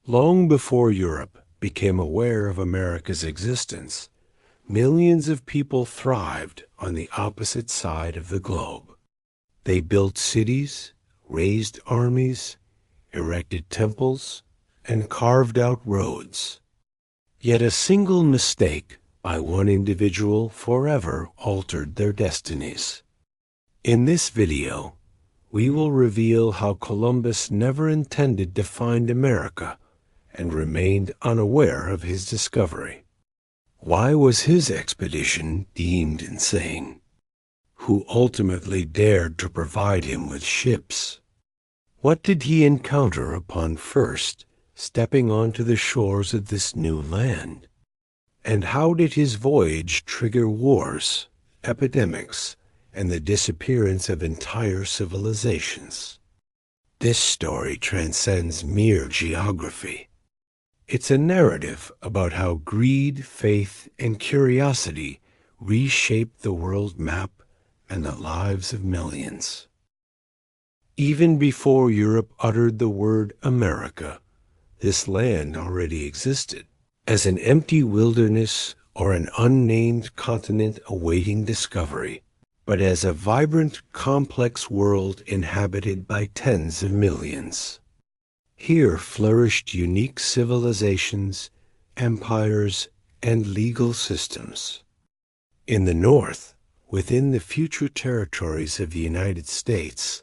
Long before Europe became aware of America's existence, millions of people thrived on the opposite side of the globe. They built cities, raised armies, erected temples, and carved out roads. Yet a single mistake by one individual forever altered their destinies. In this video, we will reveal how Columbus never intended to find America and remained unaware of his discovery. Why was his expedition deemed insane? Who ultimately dared to provide him with ships? What did he encounter upon first stepping onto the shores of this new land? And how did his voyage trigger wars, epidemics, and the disappearance of entire civilizations? This story transcends mere geography. It's a narrative about how greed, faith, and curiosity reshaped the world map and the lives of millions. Even before Europe uttered the word America, this land already existed, as an empty wilderness or an unnamed continent awaiting discovery, but as a vibrant, complex world inhabited by tens of millions. Here flourished unique civilizations, empires, and legal systems. In the north, within the future territories of the United States,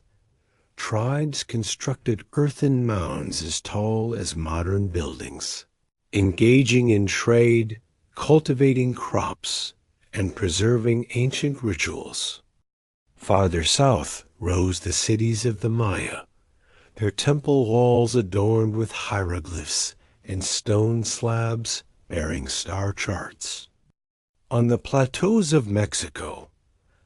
tribes constructed earthen mounds as tall as modern buildings, engaging in trade, cultivating crops, and preserving ancient rituals. Farther south rose the cities of the Maya, their temple walls adorned with hieroglyphs and stone slabs bearing star charts. On the plateaus of Mexico,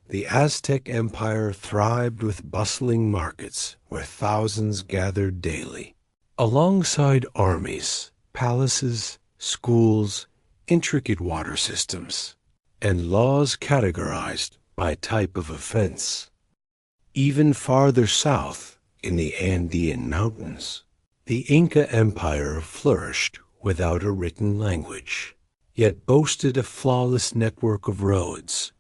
the Aztec Empire thrived with bustling markets where thousands gathered daily. Alongside armies, palaces, schools, intricate water systems, and laws categorized by type of offense. Even farther south, in the Andean mountains, the Inca Empire flourished without a written language, yet boasted a flawless network of roads,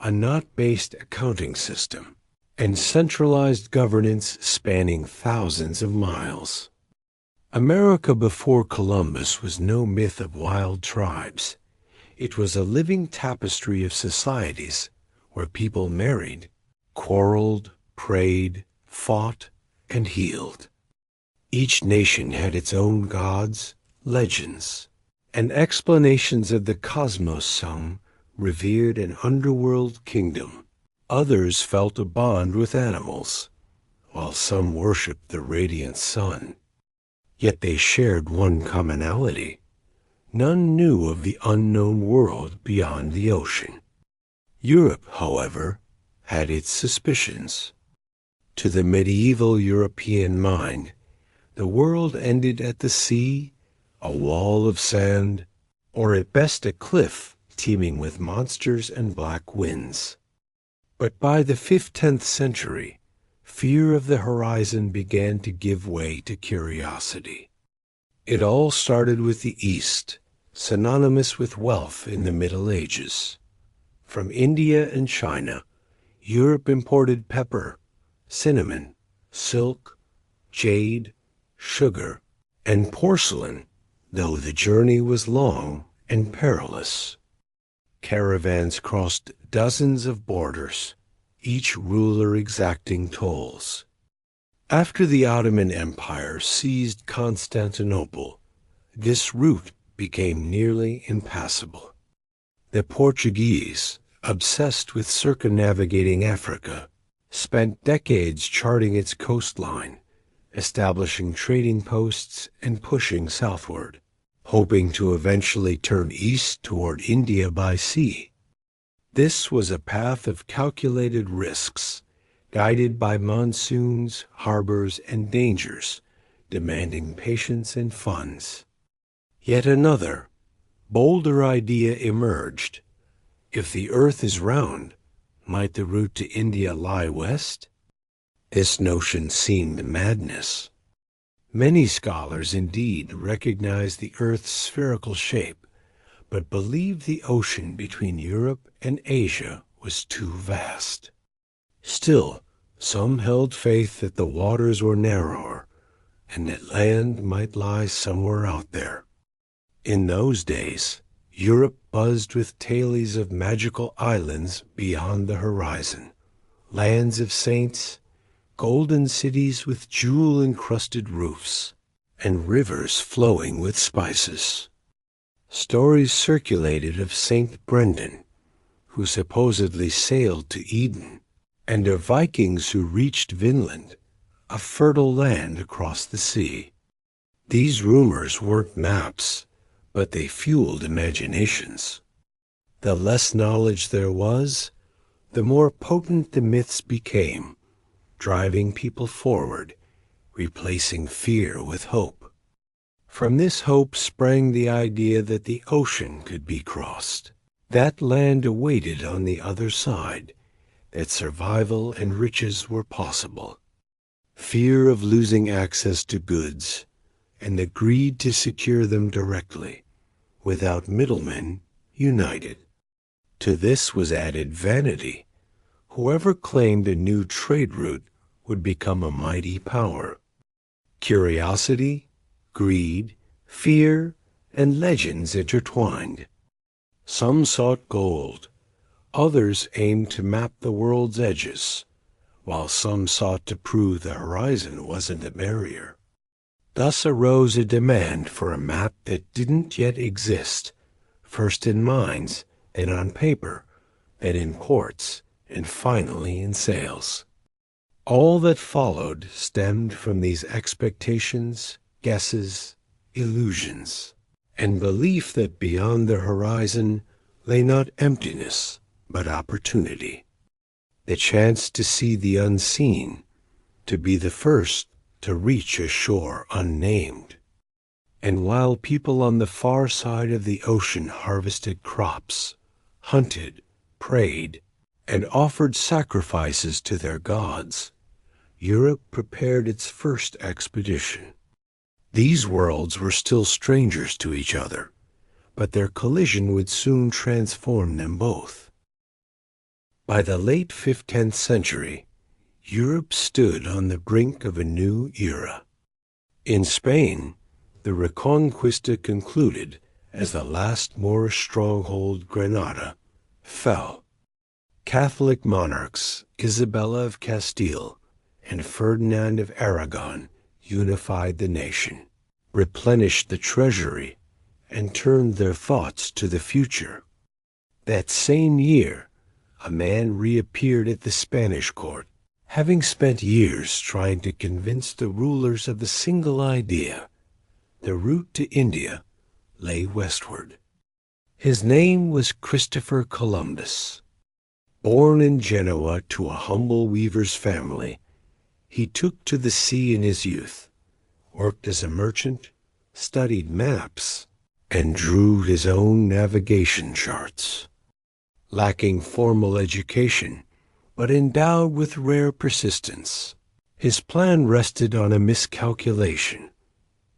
a knot-based accounting system, and centralized governance spanning thousands of miles. America before Columbus was no myth of wild tribes. It was a living tapestry of societies where people married, quarreled, prayed, fought, and healed. Each nation had its own gods, legends, and explanations of the cosmos. Some revered an underworld kingdom. Others felt a bond with animals, while some worshipped the radiant sun. Yet they shared one commonality. None knew of the unknown world beyond the ocean. Europe, however, had its suspicions. To the medieval European mind, the world ended at the sea, a wall of sand, or at best a cliff teeming with monsters and black winds. But by the 15th century, fear of the horizon began to give way to curiosity. It all started with the East, synonymous with wealth in the Middle Ages. From India and China, Europe imported pepper, cinnamon, silk, jade, sugar, and porcelain, though the journey was long and perilous. Caravans crossed dozens of borders, each ruler exacting tolls. After the Ottoman Empire seized Constantinople, this route became nearly impassable. The Portuguese, obsessed with circumnavigating Africa, spent decades charting its coastline, establishing trading posts and pushing southward, hoping to eventually turn east toward India by sea. This was a path of calculated risks, guided by monsoons, harbors, and dangers, demanding patience and funds. Yet another, bolder idea emerged. If the earth is round, might the route to India lie west? This notion seemed madness. Many scholars indeed recognize the Earth's spherical shape, but believed the ocean between Europe and Asia was too vast. Still, some held faith that the waters were narrower and that land might lie somewhere out there. In those days, Europe buzzed with tales of magical islands beyond the horizon, lands of saints, golden cities with jewel-encrusted roofs, and rivers flowing with spices. Stories circulated of Saint Brendan, who supposedly sailed to Eden, and of Vikings who reached Vinland, a fertile land across the sea. These rumors weren't maps, but they fueled imaginations. The less knowledge there was, the more potent the myths became, driving people forward, replacing fear with hope. From this hope sprang the idea that the ocean could be crossed, that land awaited on the other side, that survival and riches were possible. Fear of losing access to goods, and the greed to secure them directly, without middlemen, united. To this was added vanity. Whoever claimed a new trade route would become a mighty power. Curiosity, greed, fear, and legends intertwined. Some sought gold, others aimed to map the world's edges, while some sought to prove the horizon wasn't a barrier. Thus arose a demand for a map that didn't yet exist, first in minds, then on paper, then in courts, and finally in sales. All that followed stemmed from these expectations, guesses, illusions, and belief that beyond the horizon lay not emptiness, but opportunity. The chance to see the unseen, to be the first to reach a shore unnamed. And while people on the far side of the ocean harvested crops, hunted, prayed, and offered sacrifices to their gods, Europe prepared its first expedition. These worlds were still strangers to each other, but their collision would soon transform them both. By the late 15th century, Europe stood on the brink of a new era. In Spain, the Reconquista concluded as the last Moorish stronghold, Granada, fell. Catholic monarchs, Isabella of Castile and Ferdinand of Aragon, unified the nation, replenished the treasury, and turned their thoughts to the future. That same year, a man reappeared at the Spanish court, having spent years trying to convince the rulers of the single idea: the route to India lay westward. His name was Christopher Columbus. Born in Genoa to a humble weaver's family, he took to the sea in his youth, worked as a merchant, studied maps, and drew his own navigation charts. Lacking formal education, but endowed with rare persistence, his plan rested on a miscalculation.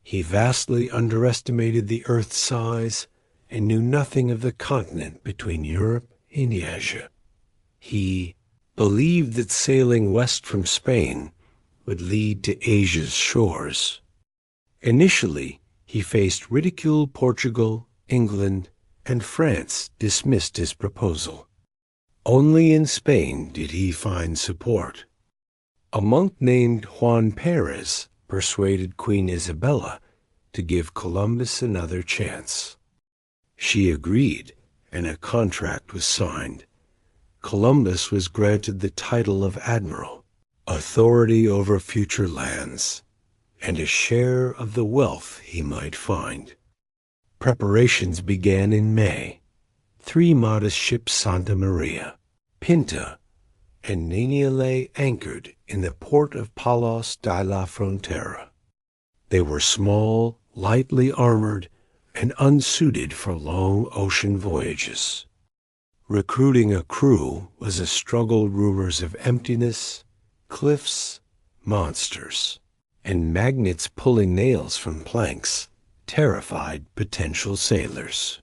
He vastly underestimated the Earth's size and knew nothing of the continent between Europe and Asia. He believed that sailing west from Spain would lead to Asia's shores. Initially, he faced ridicule. Portugal, England, and France dismissed his proposal. Only in Spain did he find support. A monk named Juan Perez persuaded Queen Isabella to give Columbus another chance. She agreed, and a contract was signed. Columbus was granted the title of admiral, authority over future lands, and a share of the wealth he might find. Preparations began in May. 3 modest ships, Santa Maria, Pinta, and Nina, lay anchored in the port of Palos de la Frontera. They were small, lightly armored, and unsuited for long ocean voyages. Recruiting a crew was a struggle, rumors of emptiness, cliffs, monsters, and magnets pulling nails from planks terrified potential sailors.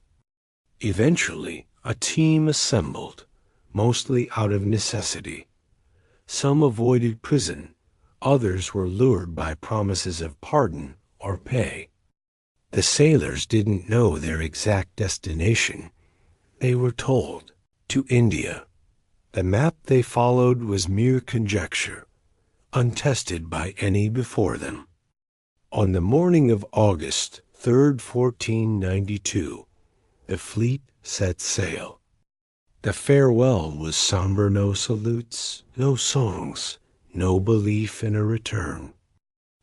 Eventually, a team assembled, mostly out of necessity. Some avoided prison, others were lured by promises of pardon or pay. The sailors didn't know their exact destination. They were told, to India. The map they followed was mere conjecture, untested by any before them. On the morning of August 3rd, 1492, the fleet set sail. The farewell was somber, no salutes, no songs, no belief in a return.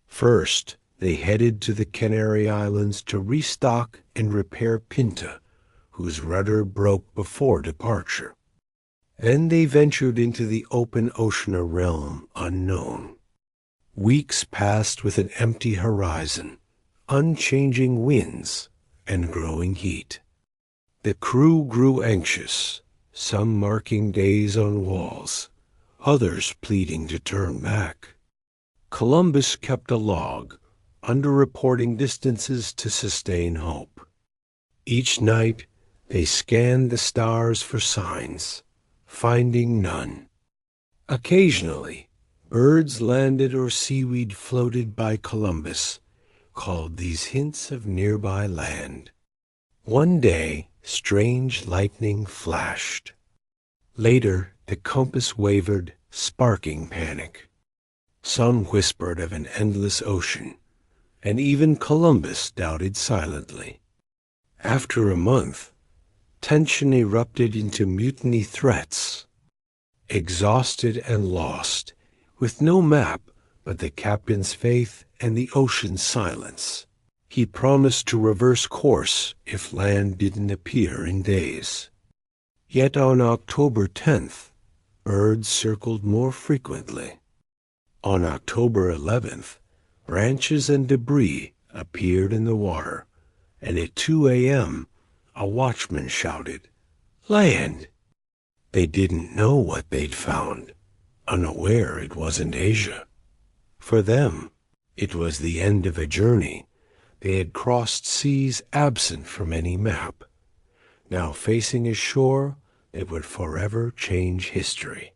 First, they headed to the Canary Islands to restock and repair Pinta, whose rudder broke before departure. Then they ventured into the open ocean, a realm unknown. Weeks passed with an empty horizon, unchanging winds, and growing heat. The crew grew anxious, some marking days on walls, others pleading to turn back. Columbus kept a log, underreporting distances to sustain hope. Each night, they scanned the stars for signs, finding none. Occasionally, birds landed or seaweed floated by Columbus, called these hints of nearby land. One day, strange lightning flashed. Later, the compass wavered, sparking panic. Some whispered of an endless ocean, and even Columbus doubted silently. After a month, tension erupted into mutiny threats. Exhausted and lost, with no map but the captain's faith and the ocean's silence, he promised to reverse course if land didn't appear in days. Yet on October 10th, birds circled more frequently. On October 11th, branches and debris appeared in the water, and at 2 a.m., a watchman shouted, "Land!" They didn't know what they'd found, unaware it wasn't Asia. For them, it was the end of a journey. They had crossed seas absent from any map, now facing a shore that would forever change history.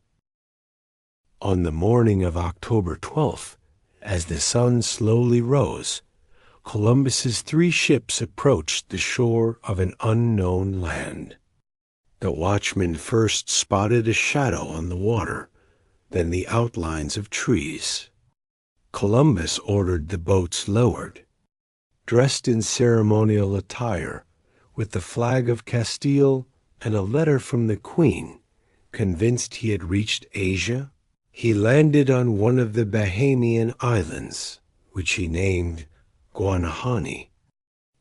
On the morning of October 12th, as the sun slowly rose, Columbus's 3 ships approached the shore of an unknown land. The watchman first spotted a shadow on the water, then the outlines of trees. Columbus ordered the boats lowered. Dressed in ceremonial attire, with the flag of Castile and a letter from the Queen, convinced he had reached Asia, he landed on one of the Bahamian islands, which he named Guanahani.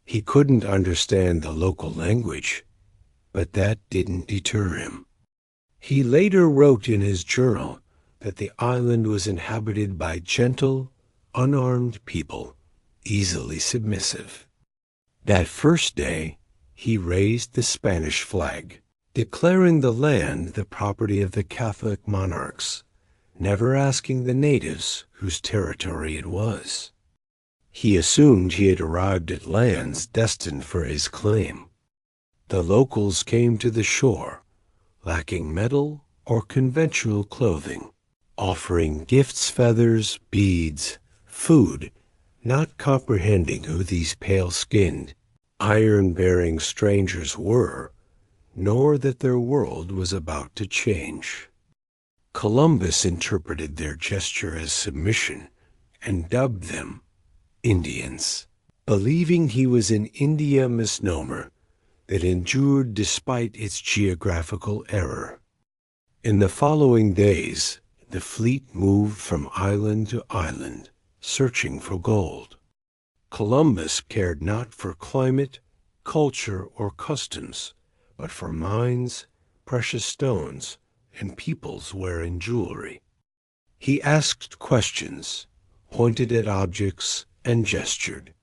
He couldn't understand the local language, but that didn't deter him. He later wrote in his journal that the island was inhabited by gentle, unarmed people, easily submissive. That first day, he raised the Spanish flag, declaring the land the property of the Catholic monarchs, never asking the natives whose territory it was. He assumed he had arrived at lands destined for his claim. The locals came to the shore, lacking metal or conventional clothing, offering gifts, feathers, beads, food, not comprehending who these pale-skinned, iron-bearing strangers were, nor that their world was about to change. Columbus interpreted their gesture as submission and dubbed them Indians, believing he was an India misnomer that endured despite its geographical error. In the following days, the fleet moved from island to island, searching for gold. Columbus cared not for climate, culture, or customs, but for mines, precious stones, and peoples wearing jewelry. He asked questions, pointed at objects, and gestured.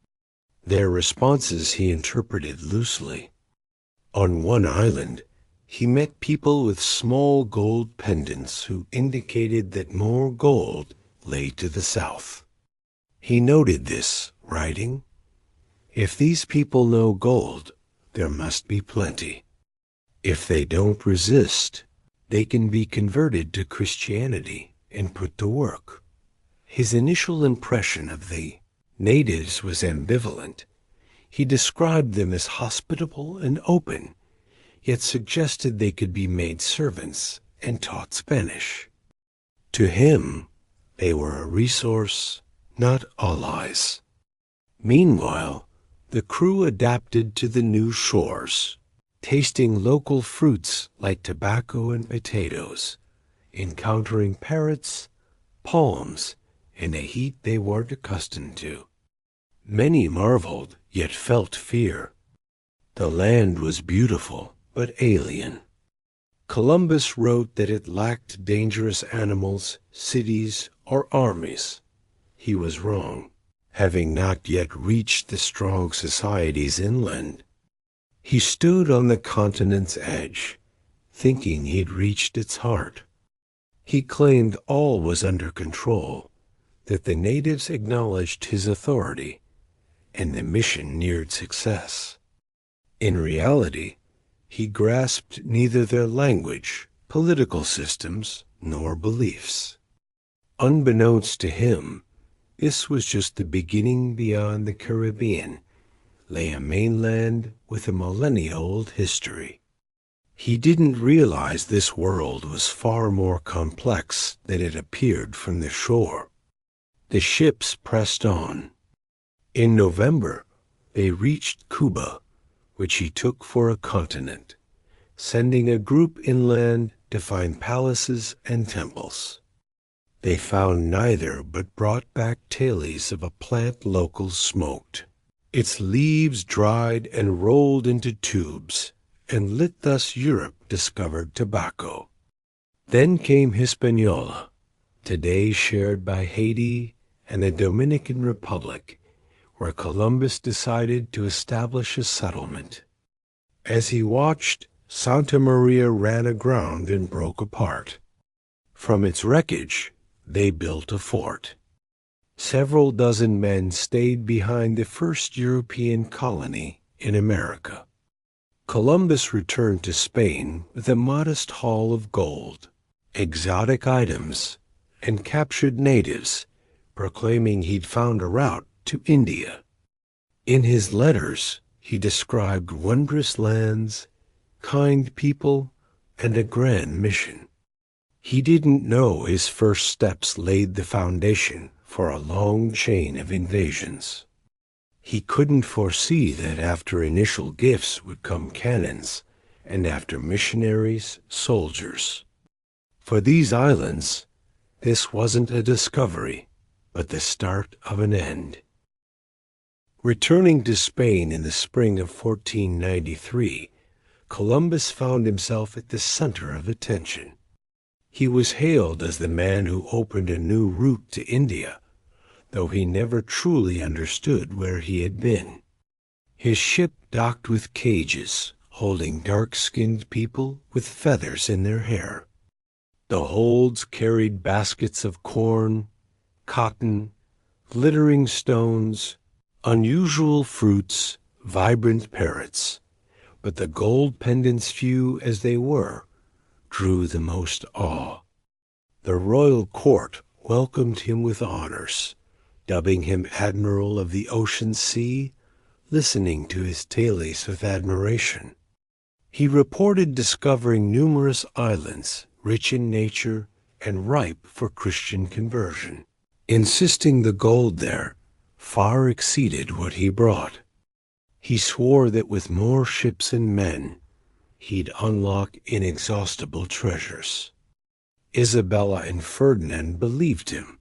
Their responses he interpreted loosely. On one island, he met people with small gold pendants who indicated that more gold lay to the south. He noted this, writing, "If these people know gold, there must be plenty. If they don't resist, they can be converted to Christianity and put to work." His initial impression of the natives was ambivalent. He described them as hospitable and open, yet suggested they could be made servants and taught Spanish. To him, they were a resource, not allies. Meanwhile, the crew adapted to the new shores, tasting local fruits like tobacco and potatoes, encountering parrots, palms, in a heat they weren't accustomed to. Many marveled, yet felt fear. The land was beautiful, but alien. Columbus wrote that it lacked dangerous animals, cities, or armies. He was wrong, having not yet reached the strong societies inland. He stood on the continent's edge, thinking he'd reached its heart. He claimed all was under control, that the natives acknowledged his authority, and the mission neared success. In reality, he grasped neither their language, political systems, nor beliefs. Unbeknownst to him, this was just the beginning. Beyond the Caribbean lay a mainland with a millennia-old history. He didn't realize this world was far more complex than it appeared from the shore. The ships pressed on. In November, they reached Cuba, which he took for a continent, sending a group inland to find palaces and temples. They found neither, but brought back tales of a plant locals smoked. Its leaves dried and rolled into tubes, and lit. Thus Europe discovered tobacco. Then came Hispaniola, today shared by Haiti and the Dominican Republic, where Columbus decided to establish a settlement. As he watched, Santa Maria ran aground and broke apart. From its wreckage, they built a fort. Several dozen men stayed behind the first European colony in America. Columbus returned to Spain with a modest haul of gold, exotic items, and captured natives, proclaiming he'd found a route to India. In his letters, he described wondrous lands, kind people, and a grand mission. He didn't know his first steps laid the foundation for a long chain of invasions. He couldn't foresee that after initial gifts would come cannons, and after missionaries, soldiers. For these islands, this wasn't a discovery, but the start of an end. Returning to Spain in the spring of 1493, Columbus found himself at the center of attention. He was hailed as the man who opened a new route to India, though he never truly understood where he had been. His ship docked with cages, holding dark-skinned people with feathers in their hair. The holds carried baskets of corn, cotton, glittering stones, unusual fruits, vibrant parrots, but the gold pendants, few as they were, drew the most awe. The royal court welcomed him with honors, dubbing him Admiral of the Ocean Sea, listening to his tales with admiration. He reported discovering numerous islands, rich in nature and ripe for Christian conversion, insisting the gold there far exceeded what he brought. He swore that with more ships and men, he'd unlock inexhaustible treasures. Isabella and Ferdinand believed him,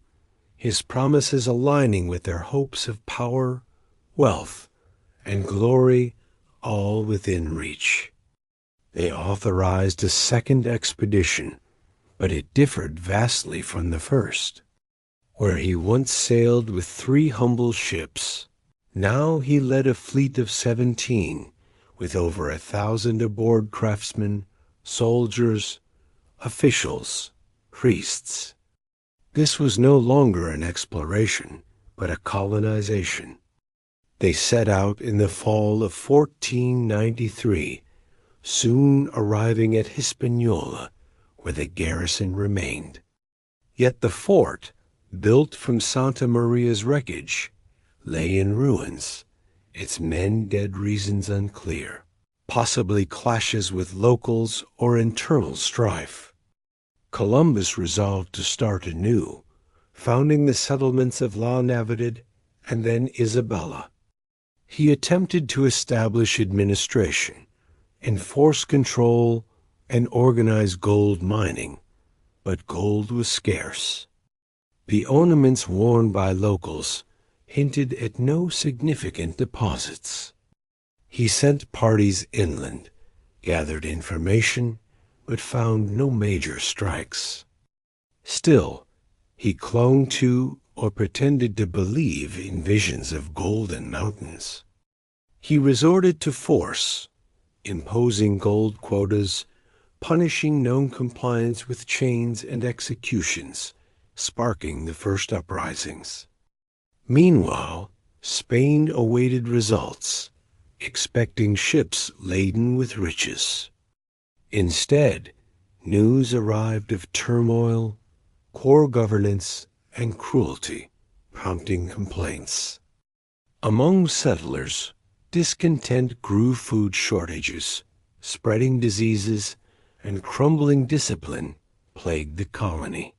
his promises aligning with their hopes of power, wealth, and glory, all within reach. They authorized a second expedition, but it differed vastly from the first. Where he once sailed with 3 humble ships, now he led a fleet of 17, with over 1,000 aboard craftsmen, soldiers, officials, priests. This was no longer an exploration, but a colonization. They set out in the fall of 1493, soon arriving at Hispaniola, where the garrison remained. Yet the fort, built from Santa Maria's wreckage, lay in ruins, its men dead reasons unclear, possibly clashes with locals or internal strife. Columbus resolved to start anew, founding the settlements of La Navidad and then Isabella. He attempted to establish administration, enforce control, and organize gold mining, but gold was scarce. The ornaments worn by locals hinted at no significant deposits. He sent parties inland, gathered information, but found no major strikes. Still, he clung to or pretended to believe in visions of golden mountains. He resorted to force, imposing gold quotas, punishing non-compliance with chains and executions, sparking the first uprisings. Meanwhile, Spain awaited results, expecting ships laden with riches. Instead, news arrived of turmoil, poor governance, and cruelty, prompting complaints. Among settlers, discontent grew. Food shortages, spreading diseases, and crumbling discipline plagued the colony.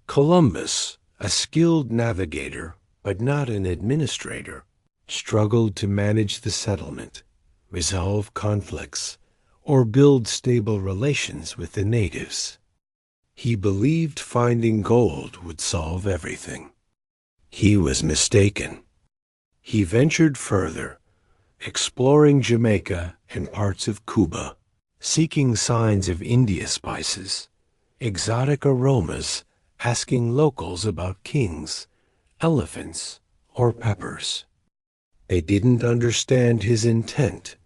Columbus, a skilled navigator but not an administrator, struggled to manage the settlement, resolve conflicts, or build stable relations with the natives. He believed finding gold would solve everything. He was mistaken. He ventured further, exploring Jamaica and parts of Cuba, seeking signs of India spices, exotic aromas, asking locals about kings, elephants, or peppers. They didn't understand his intent,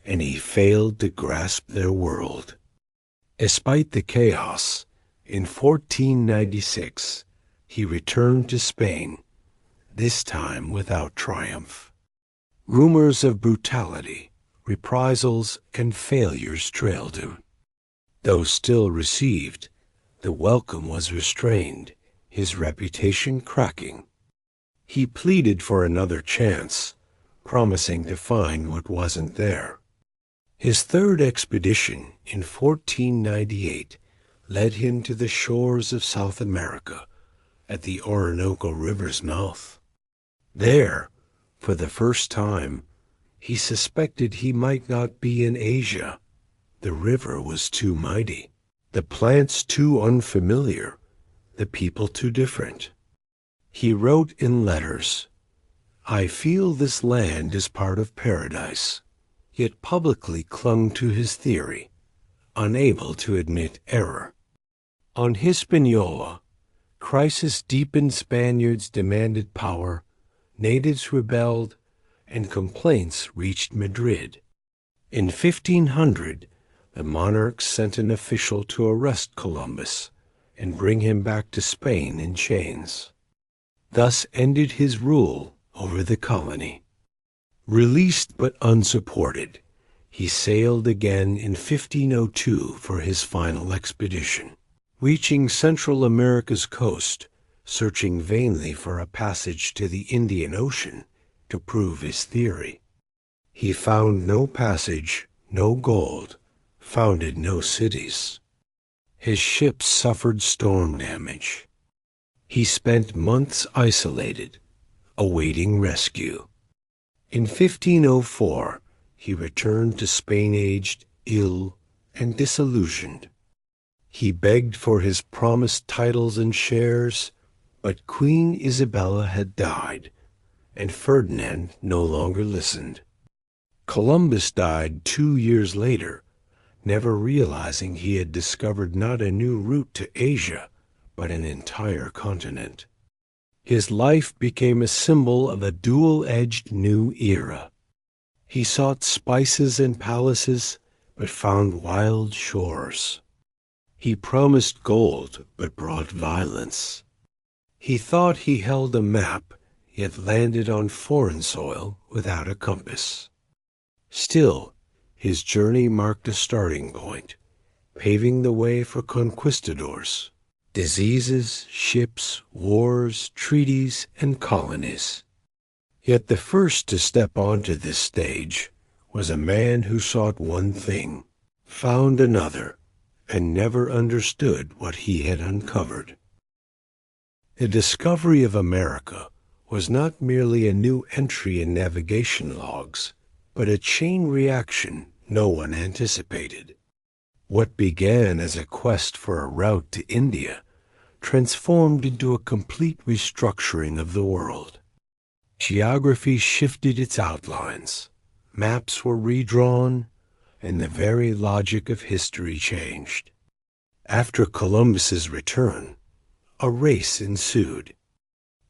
and he failed to grasp their world. Despite the chaos, in 1496, he returned to Spain, this time without triumph. Rumors of brutality, reprisals, and failures trailed him. Though still received, the welcome was restrained, his reputation cracking. He pleaded for another chance, promising to find what wasn't there. His third expedition in 1498 led him to the shores of South America, at the Orinoco River's mouth. There, for the first time, he suspected he might not be in Asia. The river was too mighty, the plants too unfamiliar, the people too different. He wrote in letters, "I feel this land is part of paradise," yet publicly clung to his theory, unable to admit error. On Hispaniola, crisis deepened. Spaniards demanded power, natives rebelled, and complaints reached Madrid. In 1500, the monarch sent an official to arrest Columbus and bring him back to Spain in chains. Thus ended his rule over the colony. Released but unsupported, he sailed again in 1502 for his final expedition, reaching Central America's coast, searching vainly for a passage to the Indian Ocean to prove his theory. He found no passage, no gold, founded no cities. His ships suffered storm damage. He spent months isolated, awaiting rescue. In 1504, he returned to Spain aged, ill, and disillusioned. He begged for his promised titles and shares, but Queen Isabella had died, and Ferdinand no longer listened. Columbus died 2 years later, never realizing he had discovered not a new route to Asia, but an entire continent. His life became a symbol of a dual-edged new era. He sought spices and palaces, but found wild shores. He promised gold, but brought violence. He thought he held a map, yet landed on foreign soil without a compass. Still, his journey marked a starting point, paving the way for conquistadors, diseases, ships, wars, treaties, and colonies. Yet the first to step onto this stage was a man who sought one thing, found another, and never understood what he had uncovered. The discovery of America was not merely a new entry in navigation logs, but a chain reaction no one anticipated. What began as a quest for a route to India transformed into a complete restructuring of the world. Geography shifted its outlines, maps were redrawn, and the very logic of history changed. After Columbus's return, a race ensued,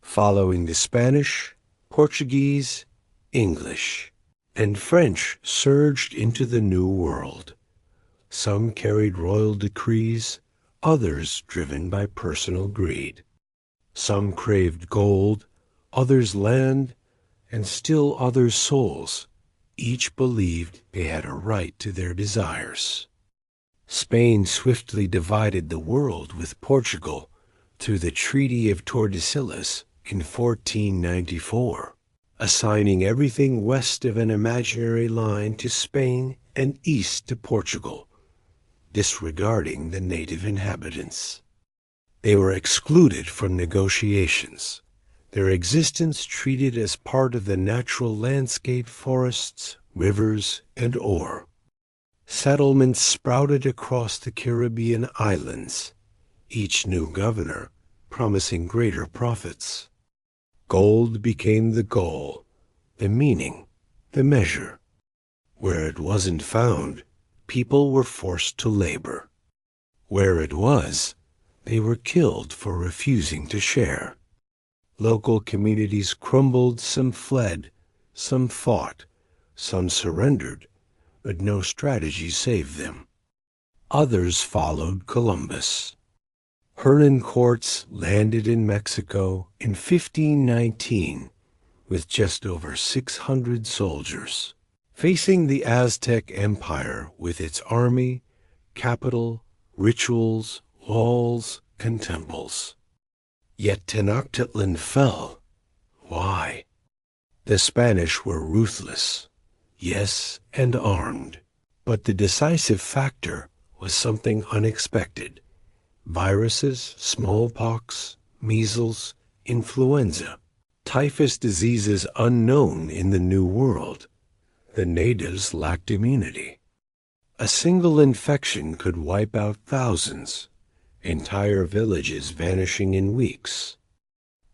following the Spanish, Portuguese, English, and French surged into the New World. Some carried royal decrees, others driven by personal greed. Some craved gold, others land, and still others souls. Each believed they had a right to their desires. Spain swiftly divided the world with Portugal through the Treaty of Tordesillas in 1494, assigning everything west of an imaginary line to Spain and east to Portugal, disregarding the native inhabitants. They were excluded from negotiations, their existence treated as part of the natural landscape, forests, rivers, and ore. Settlements sprouted across the Caribbean islands, each new governor promising greater profits. Gold became the goal, the meaning, the measure. Where it wasn't found, people were forced to labor. Where it was, they were killed for refusing to share. Local communities crumbled, some fled, some fought, some surrendered, but no strategy saved them. Others followed Columbus. Hernan Cortes landed in Mexico in 1519 with just over 600 soldiers, facing the Aztec Empire with its army, capital, rituals, walls, and temples. Yet Tenochtitlan fell. Why? The Spanish were ruthless, yes, and armed. But the decisive factor was something unexpected. Viruses, smallpox, measles, influenza, typhus diseases unknown in the New World. The natives lacked immunity. A single infection could wipe out thousands, entire villages vanishing in weeks.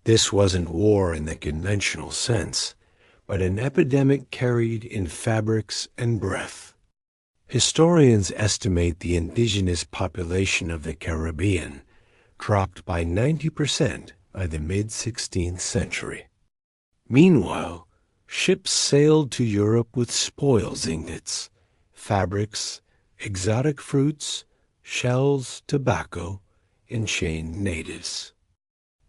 This wasn't war in the conventional sense, but an epidemic carried in fabrics and breath. Historians estimate the indigenous population of the Caribbean dropped by 90% by the mid-16th century. Meanwhile, ships sailed to Europe with spoils ingots, fabrics, exotic fruits, shells, tobacco, and chained natives.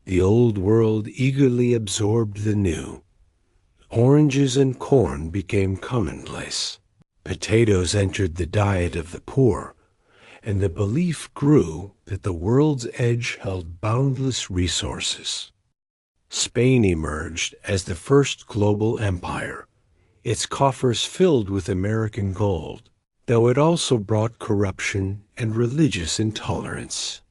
The Old World eagerly absorbed the New. Oranges and corn became commonplace. Potatoes entered the diet of the poor, and the belief grew that the world's edge held boundless resources. Spain emerged as the first global empire, its coffers filled with American gold, though it also brought corruption and religious intolerance.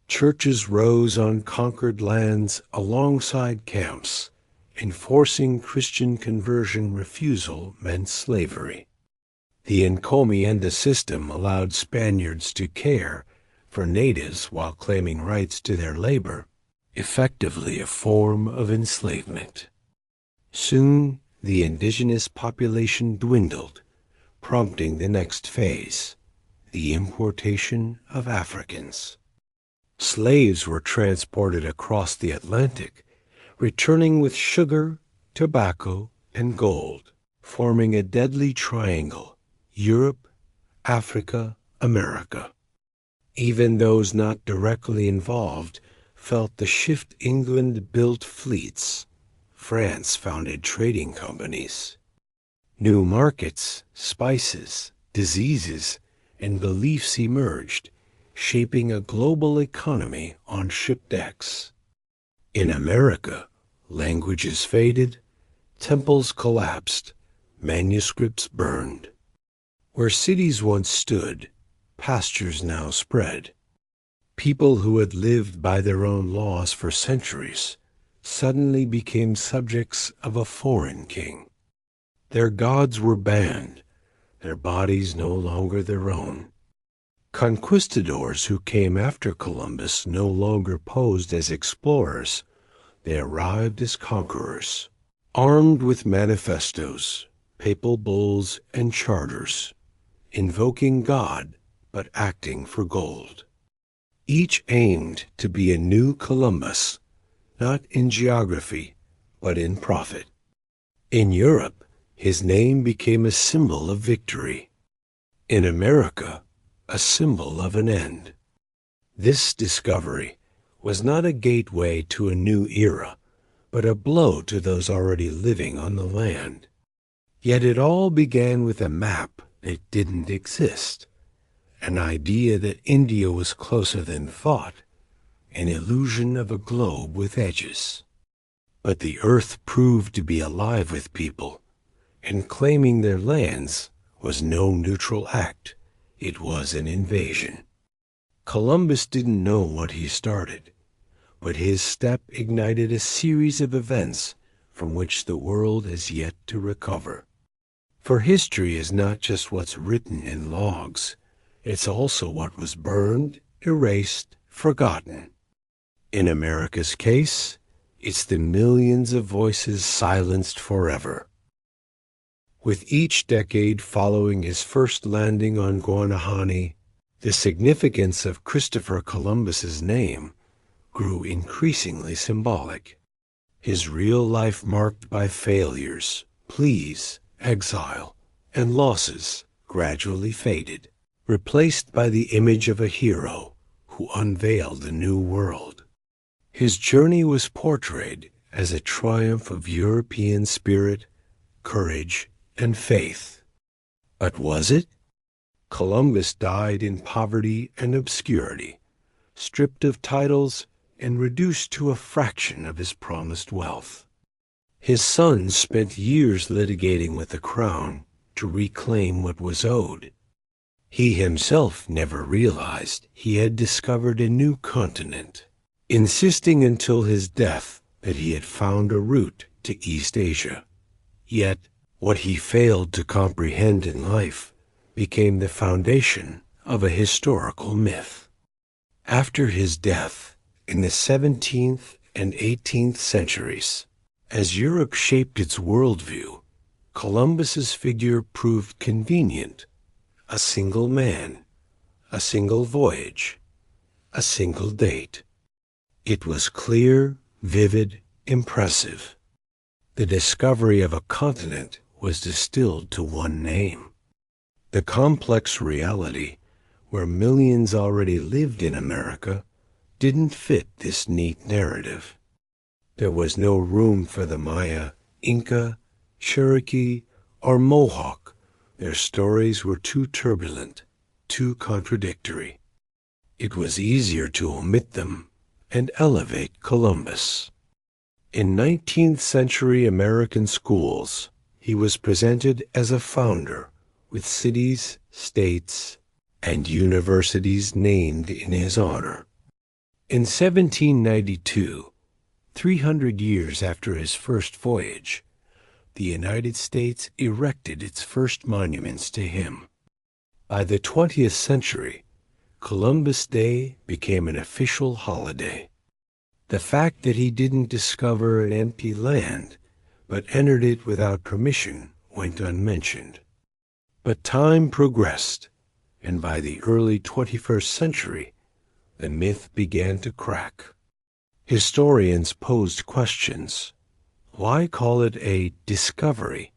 Churches rose on conquered lands alongside camps, enforcing Christian conversion refusal meant slavery. The encomienda system allowed Spaniards to care for natives while claiming rights to their labor, effectively a form of enslavement. Soon, the indigenous population dwindled, prompting the next phase, the importation of Africans. Slaves were transported across the Atlantic, returning with sugar, tobacco, and gold, forming a deadly triangle: Europe, Africa, America. Even those not directly involved felt the shift. England built fleets, France founded trading companies. New markets, spices, diseases, and beliefs emerged, shaping a global economy on ship decks. In America, languages faded, temples collapsed, manuscripts burned. Where cities once stood, pastures now spread. People who had lived by their own laws for centuries suddenly became subjects of a foreign king. Their gods were banned, their bodies no longer their own. Conquistadors who came after Columbus no longer posed as explorers, they arrived as conquerors, armed with manifestos, papal bulls, and charters, invoking God but acting for gold. Each aimed to be a new Columbus, not in geography, but in profit. In Europe, his name became a symbol of victory. In America, a symbol of an end. This discovery was not a gateway to a new era, but a blow to those already living on the land. Yet it all began with a map that didn't exist, an idea that India was closer than thought, an illusion of a globe with edges. But the earth proved to be alive with people, and claiming their lands was no neutral act. It was an invasion. Columbus didn't know what he started, but his step ignited a series of events from which the world has yet to recover. For history is not just what's written in logs, it's also what was burned, erased, forgotten. In America's case, it's the millions of voices silenced forever. With each decade following his first landing on Guanahani, the significance of Christopher Columbus's name grew increasingly symbolic. His real life marked by failures, pleas, exile, and losses gradually faded, replaced by the image of a hero who unveiled a new world. His journey was portrayed as a triumph of European spirit, courage, and faith. But was it? Columbus died in poverty and obscurity, stripped of titles and reduced to a fraction of his promised wealth. His sons spent years litigating with the crown to reclaim what was owed. He himself never realized he had discovered a new continent, insisting until his death that he had found a route to East Asia. Yet, what he failed to comprehend in life became the foundation of a historical myth. After his death, in the 17th and 18th centuries, as Europe shaped its worldview, Columbus's figure proved convenient. A single man, a single voyage, a single date. It was clear, vivid, impressive. The discovery of a continent was distilled to one name. The complex reality, where millions already lived in America, didn't fit this neat narrative. There was no room for the Maya, Inca, Cherokee, or Mohawk. Their stories were too turbulent, too contradictory. It was easier to omit them and elevate Columbus. In 19th century American schools, he was presented as a founder with cities, states, and universities named in his honor. In 1792, 300 years after his first voyage, the United States erected its first monuments to him. By the 20th century, Columbus Day became an official holiday. The fact that he didn't discover an empty land, but entered it without permission, went unmentioned. But time progressed, and by the early 21st century, the myth began to crack. Historians posed questions. Why call it a discovery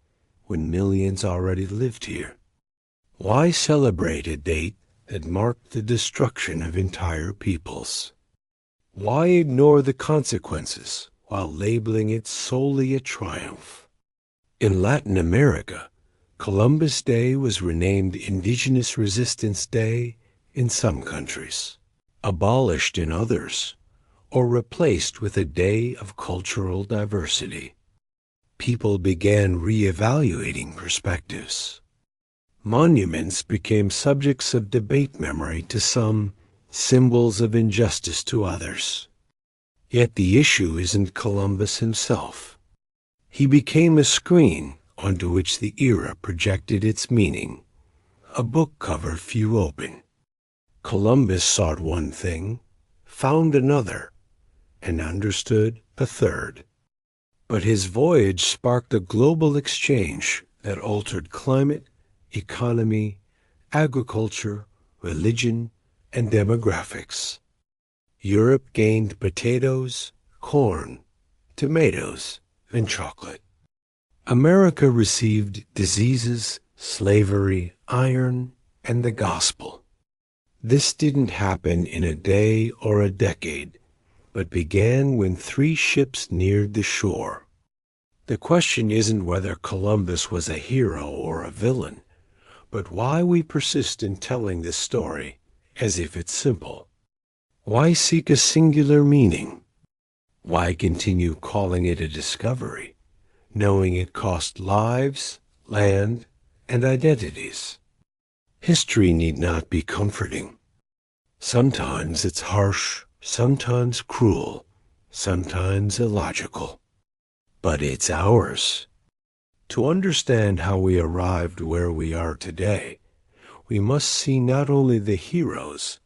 when millions already lived here? Why celebrate a date that marked the destruction of entire peoples? Why ignore the consequences while labeling it solely a triumph. In Latin America, Columbus Day was renamed Indigenous Resistance Day in some countries, abolished in others, or replaced with a day of cultural diversity. People began reevaluating perspectives. Monuments became subjects of debate memory to some, symbols of injustice to others. Yet the issue isn't Columbus himself. He became a screen onto which the era projected its meaning, a book cover few open. Columbus sought one thing, found another, and understood a third. But his voyage sparked a global exchange that altered climate, economy, agriculture, religion, and demographics. Europe gained potatoes, corn, tomatoes, and chocolate. America received diseases, slavery, iron, and the gospel. This didn't happen in a day or a decade, but began when 3 ships neared the shore. The question isn't whether Columbus was a hero or a villain, but why we persist in telling this story as if it's simple. Why seek a singular meaning? Why continue calling it a discovery, knowing it cost lives, land, and identities? History need not be comforting. Sometimes it's harsh, sometimes cruel, sometimes illogical. But it's ours. To understand how we arrived where we are today, we must see not only the heroes,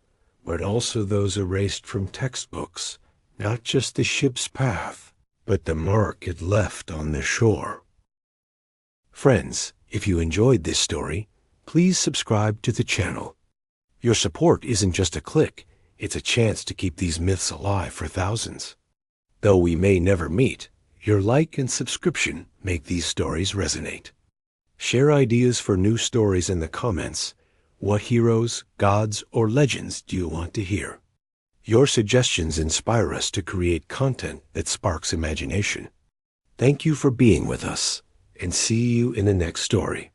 but also those erased from textbooks, not just the ship's path, but the mark it left on the shore. Friends, if you enjoyed this story, please subscribe to the channel. Your support isn't just a click, it's a chance to keep these myths alive for thousands. Though we may never meet, your like and subscription make these stories resonate. Share ideas for new stories in the comments. What heroes, gods, or legends do you want to hear? Your suggestions inspire us to create content that sparks imagination. Thank you for being with us, and see you in the next story.